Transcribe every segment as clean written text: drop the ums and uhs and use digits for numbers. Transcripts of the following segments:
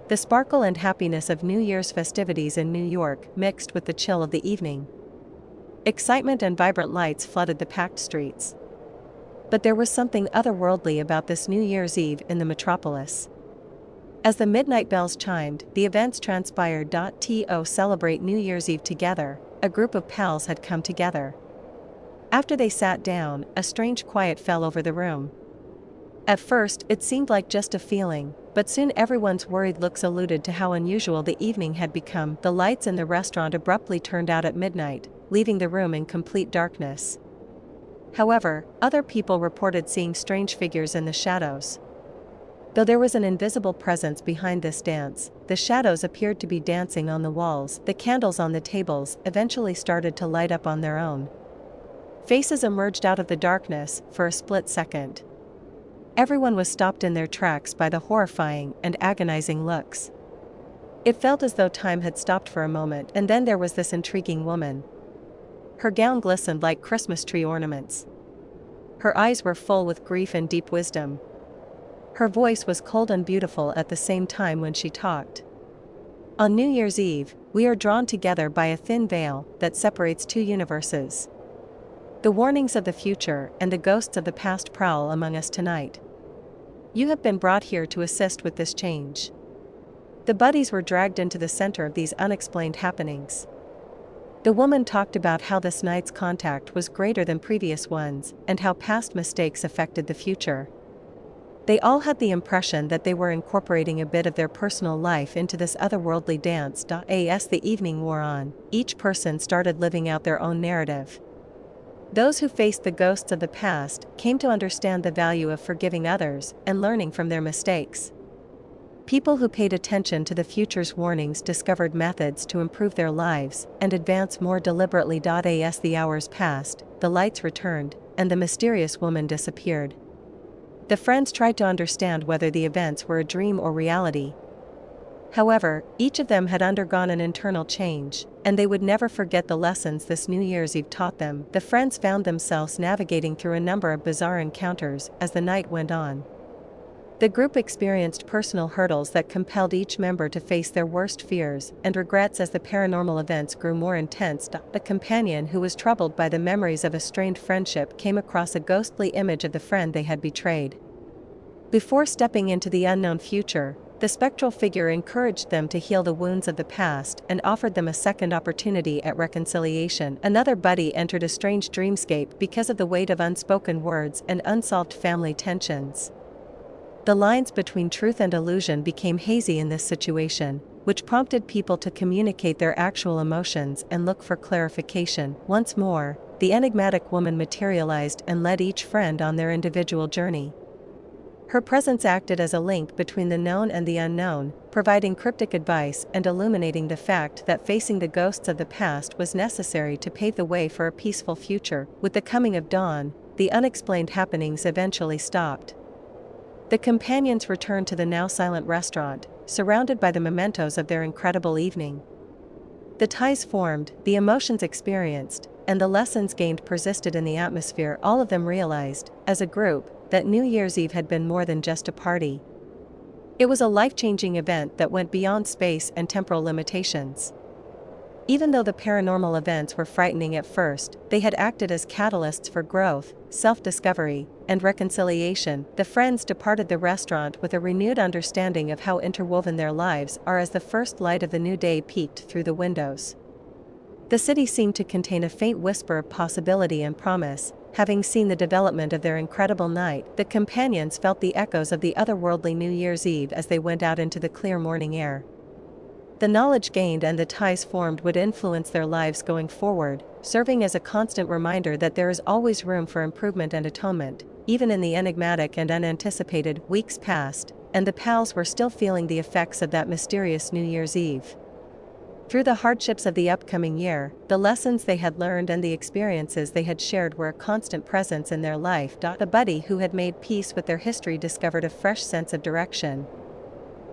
The sparkle and happiness of New Year's festivities in New York mixed with the chill of the evening. Excitement and vibrant lights flooded the packed streets. But there was something otherworldly about this New Year's Eve in the metropolis. As the midnight bells chimed, the events transpired. To celebrate New Year's Eve together, a group of pals had come together. After they sat down, a strange quiet fell over the room. At first, it seemed like just a feeling, but soon everyone's worried looks alluded to how unusual the evening had become. The lights in the restaurant abruptly turned out at midnight, leaving the room in complete darkness. However, other people reported seeing strange figures in the shadows. Though there was an invisible presence behind this dance, the shadows appeared to be dancing on the walls. The candles on the tables eventually started to light up on their own. Faces emerged out of the darkness for a split second. Everyone was stopped in their tracks by the horrifying and agonizing looks. It felt as though time had stopped for a moment, and then there was this intriguing woman. Her gown glistened like Christmas tree ornaments. Her eyes were full with grief and deep wisdom. Her voice was cold and beautiful at the same time when she talked. On New Year's Eve, we are drawn together by a thin veil that separates two universes. The warnings of the future and the ghosts of the past prowl among us tonight. You have been brought here to assist with this change. The buddies were dragged into the center of these unexplained happenings. The woman talked about how this night's contact was greater than previous ones and how past mistakes affected the future. They all had the impression that they were incorporating a bit of their personal life into this otherworldly dance. As the evening wore on, each person started living out their own narrative. Those who faced the ghosts of the past came to understand the value of forgiving others and learning from their mistakes. People who paid attention to the future's warnings discovered methods to improve their lives and advance more deliberately. As the hours passed, the lights returned, and the mysterious woman disappeared. The friends tried to understand whether the events were a dream or reality. However, each of them had undergone an internal change, and they would never forget the lessons this New Year's Eve taught them. The friends found themselves navigating through a number of bizarre encounters as the night went on. The group experienced personal hurdles that compelled each member to face their worst fears and regrets as the paranormal events grew more intense. A companion who was troubled by the memories of a strained friendship came across a ghostly image of the friend they had betrayed. Before stepping into the unknown future, the spectral figure encouraged them to heal the wounds of the past and offered them a second opportunity at reconciliation. Another buddy entered a strange dreamscape because of the weight of unspoken words and unsolved family tensions. The lines between truth and illusion became hazy in this situation, which prompted people to communicate their actual emotions and look for clarification. Once more, the enigmatic woman materialized and led each friend on their individual journey. Her presence acted as a link between the known and the unknown, providing cryptic advice and illuminating the fact that facing the ghosts of the past was necessary to pave the way for a peaceful future. With the coming of dawn, the unexplained happenings eventually stopped. The companions returned to the now silent restaurant, surrounded by the mementos of their incredible evening. The ties formed, the emotions experienced, and the lessons gained persisted in the atmosphere. All of them realized, as a group, that New Year's Eve had been more than just a party. It was a life-changing event that went beyond space and temporal limitations. Even though the paranormal events were frightening at first, they had acted as catalysts for growth, self-discovery, and reconciliation. The friends departed the restaurant with a renewed understanding of how interwoven their lives are as the first light of the new day peeked through the windows. The city seemed to contain a faint whisper of possibility and promise. Having seen the development of their incredible night, the companions felt the echoes of the otherworldly New Year's Eve as they went out into the clear morning air. The knowledge gained and the ties formed would influence their lives going forward, serving as a constant reminder that there is always room for improvement and atonement. Even in the enigmatic and unanticipated weeks passed, and the pals were still feeling the effects of that mysterious New Year's Eve. Through the hardships of the upcoming year, the lessons they had learned and the experiences they had shared were a constant presence in their life. The buddy who had made peace with their history discovered a fresh sense of direction.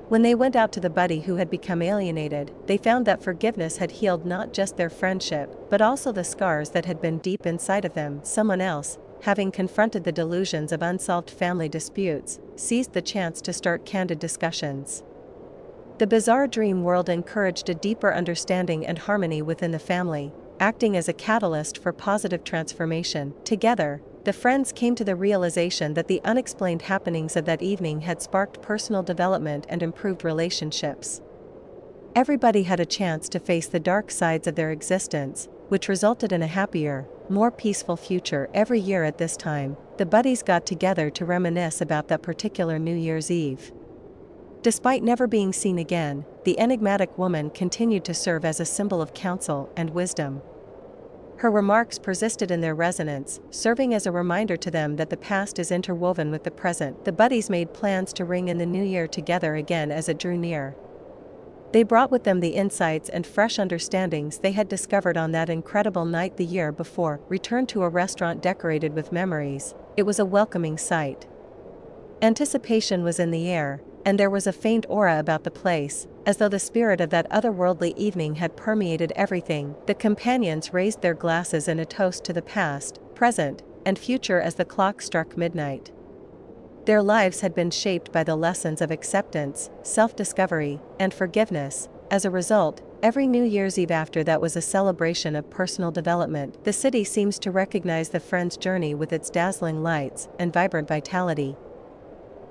When they went out to the buddy who had become alienated, they found that forgiveness had healed not just their friendship, but also the scars that had been deep inside of them. Someone else, having confronted the delusions of unsolved family disputes, seized the chance to start candid discussions. The bizarre dream world encouraged a deeper understanding and harmony within the family, acting as a catalyst for positive transformation. Together, the friends came to the realization that the unexplained happenings of that evening had sparked personal development and improved relationships. Everybody had a chance to face the dark sides of their existence, which resulted in a happier, more peaceful future. Every year at this time, the buddies got together to reminisce about that particular New Year's Eve. Despite never being seen again, the enigmatic woman continued to serve as a symbol of counsel and wisdom. Her remarks persisted in their resonance, serving as a reminder to them that the past is interwoven with the present. The buddies made plans to ring in the new year together again as it drew near. They brought with them the insights and fresh understandings they had discovered on that incredible night the year before, returned to a restaurant decorated with memories. It was a welcoming sight. Anticipation was in the air, and there was a faint aura about the place, as though the spirit of that otherworldly evening had permeated everything. The companions raised their glasses in a toast to the past, present, and future as the clock struck midnight. Their lives had been shaped by the lessons of acceptance, self-discovery, and forgiveness. As a result, every New Year's Eve after that was a celebration of personal development. The city seems to recognize the friends' journey with its dazzling lights and vibrant vitality.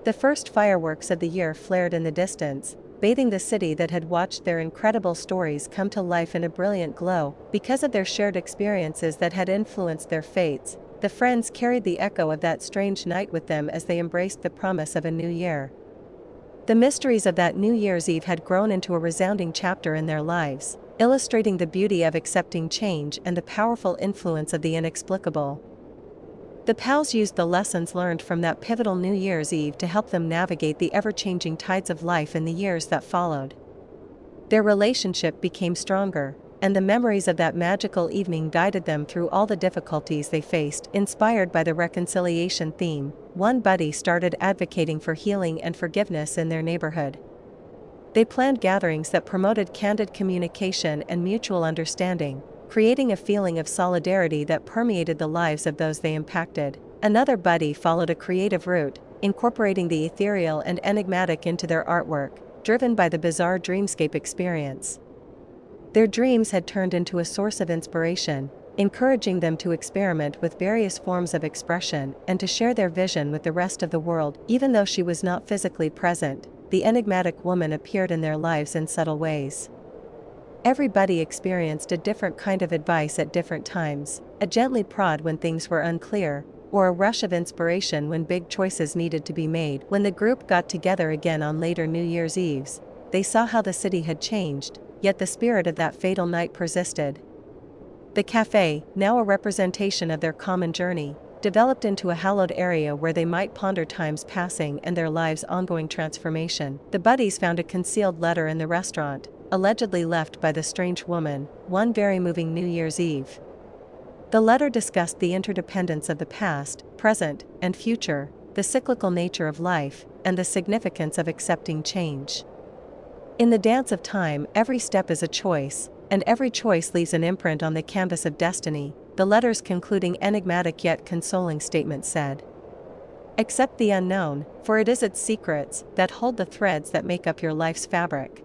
The first fireworks of the year flared in the distance, bathing the city that had watched their incredible stories come to life in a brilliant glow. Because of their shared experiences that had influenced their fates, the friends carried the echo of that strange night with them as they embraced the promise of a new year. The mysteries of that New Year's Eve had grown into a resounding chapter in their lives, illustrating the beauty of accepting change and the powerful influence of the inexplicable. The pals used the lessons learned from that pivotal New Year's Eve to help them navigate the ever-changing tides of life in the years that followed. Their relationship became stronger, and the memories of that magical evening guided them through all the difficulties they faced. Inspired by the reconciliation theme, one buddy started advocating for healing and forgiveness in their neighborhood. They planned gatherings that promoted candid communication and mutual understanding, creating a feeling of solidarity that permeated the lives of those they impacted. Another buddy followed a creative route, incorporating the ethereal and enigmatic into their artwork, driven by the bizarre dreamscape experience. Their dreams had turned into a source of inspiration, encouraging them to experiment with various forms of expression and to share their vision with the rest of the world. Even though she was not physically present, the enigmatic woman appeared in their lives in subtle ways. Everybody experienced a different kind of advice at different times, a gently prod when things were unclear, or a rush of inspiration when big choices needed to be made. When the group got together again on later New Year's Eves, they saw how the city had changed, yet the spirit of that fatal night persisted. The cafe, now a representation of their common journey, developed into a hallowed area where they might ponder time's passing and their lives' ongoing transformation. The buddies found a concealed letter in the restaurant, allegedly left by the strange woman, one very moving New Year's Eve. The letter discussed the interdependence of the past, present, and future, the cyclical nature of life, and the significance of accepting change. In the dance of time, every step is a choice, and every choice leaves an imprint on the canvas of destiny. The letter's concluding enigmatic yet consoling statement said, "Accept the unknown, for it is its secrets that hold the threads that make up your life's fabric."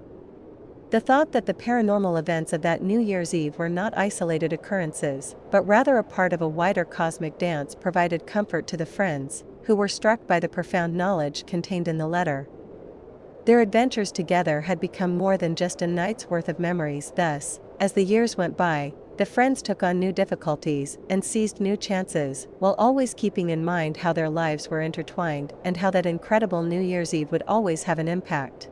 The thought that the paranormal events of that New Year's Eve were not isolated occurrences, but rather a part of a wider cosmic dance provided comfort to the friends, who were struck by the profound knowledge contained in the letter. Their adventures together had become more than just a night's worth of memories. Thus, as the years went by, the friends took on new difficulties and seized new chances, while always keeping in mind how their lives were intertwined and how that incredible New Year's Eve would always have an impact.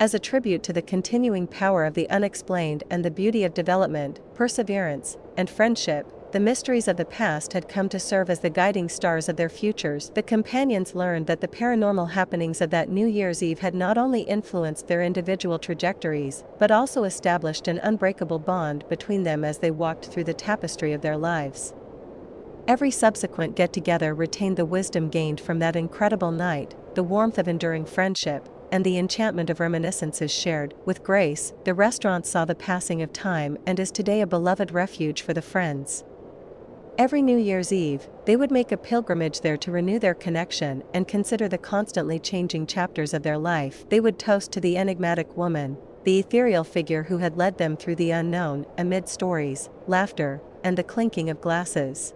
As a tribute to the continuing power of the unexplained and the beauty of development, perseverance, and friendship, the mysteries of the past had come to serve as the guiding stars of their futures. The companions learned that the paranormal happenings of that New Year's Eve had not only influenced their individual trajectories, but also established an unbreakable bond between them as they walked through the tapestry of their lives. Every subsequent get-together retained the wisdom gained from that incredible night, the warmth of enduring friendship, and the enchantment of reminiscences shared. With grace, the restaurant saw the passing of time and is today a beloved refuge for the friends. Every New Year's Eve, they would make a pilgrimage there to renew their connection and consider the constantly changing chapters of their life. They would toast to the enigmatic woman, the ethereal figure who had led them through the unknown amid stories, laughter, and the clinking of glasses.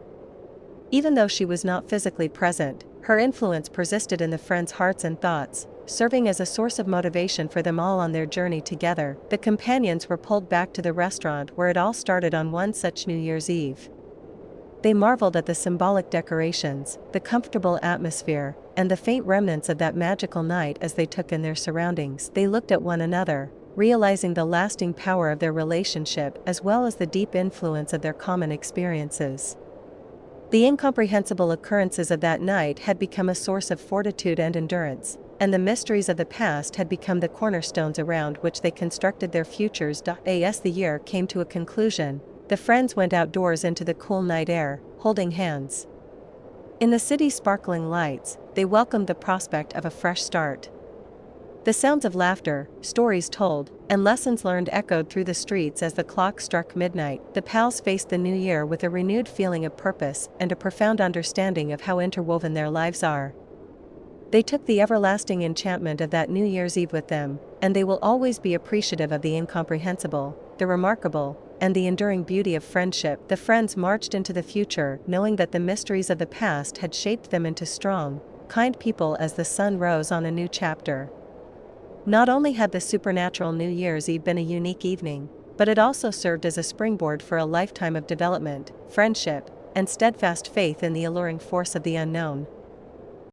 Even though she was not physically present, her influence persisted in the friends' hearts and thoughts, serving as a source of motivation for them all on their journey together. The companions were pulled back to the restaurant where it all started on one such New Year's Eve. They marveled at the symbolic decorations, the comfortable atmosphere, and the faint remnants of that magical night as they took in their surroundings. They looked at one another, realizing the lasting power of their relationship as well as the deep influence of their common experiences. The incomprehensible occurrences of that night had become a source of fortitude and endurance, and the mysteries of the past had become the cornerstones around which they constructed their futures. As the year came to a conclusion, the friends went outdoors into the cool night air, holding hands. In the city's sparkling lights, they welcomed the prospect of a fresh start. The sounds of laughter, stories told, and lessons learned echoed through the streets as the clock struck midnight. The pals faced the new year with a renewed feeling of purpose and a profound understanding of how interwoven their lives are. They took the everlasting enchantment of that New Year's Eve with them, and they will always be appreciative of the incomprehensible, the remarkable, and the enduring beauty of friendship. The friends marched into the future knowing that the mysteries of the past had shaped them into strong, kind people as the sun rose on a new chapter. Not only had the supernatural New Year's Eve been a unique evening, but it also served as a springboard for a lifetime of development, friendship, and steadfast faith in the alluring force of the unknown.